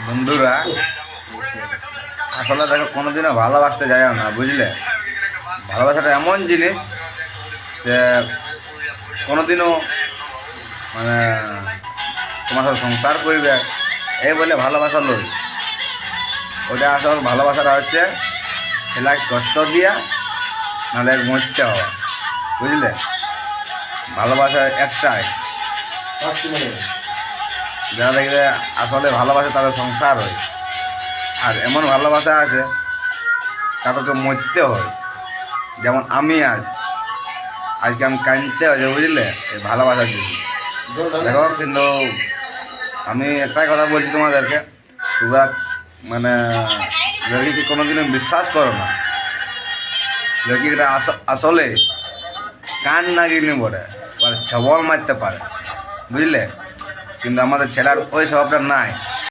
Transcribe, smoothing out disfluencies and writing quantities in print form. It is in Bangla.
বন্ধুরা, আসলে দেখো কোনোদিনও ভালোবাসতে যায় না, বুঝলে? ভালোবাসাটা এমন জিনিস যে কোনোদিনও মানে তোমার সাথে সংসার করবে এই বলে ভালোবাসা লই। ওটা আসল ভালোবাসাটা হচ্ছে ছেলেকে কষ্ট দিয়া নাহলে মরতে হওয়া, বুঝলে? ভালোবাসা একটাই, যারা দেখবে আসলে ভালোবাসে তাদের সংসার হয়। আর এমন ভালোবাসা আছে কাউকে মরতে হয়, যেমন আমি আজকে আমি কাঁদতে হয়েছে, বুঝলে? এই ভালোবাসার জন্য। দেখো, কিন্তু আমি একটাই কথা বলছি তোমাদেরকে, তোমরা মানে লড়কিকে কোনোদিনও বিশ্বাস করো না। লড়কিটা আসলে কান না গিয়ে পড়ে ছবল মারতে পারে, বুঝলে? কিন্তু আমাদের ছেলের ওই স্বভাবটা নাই।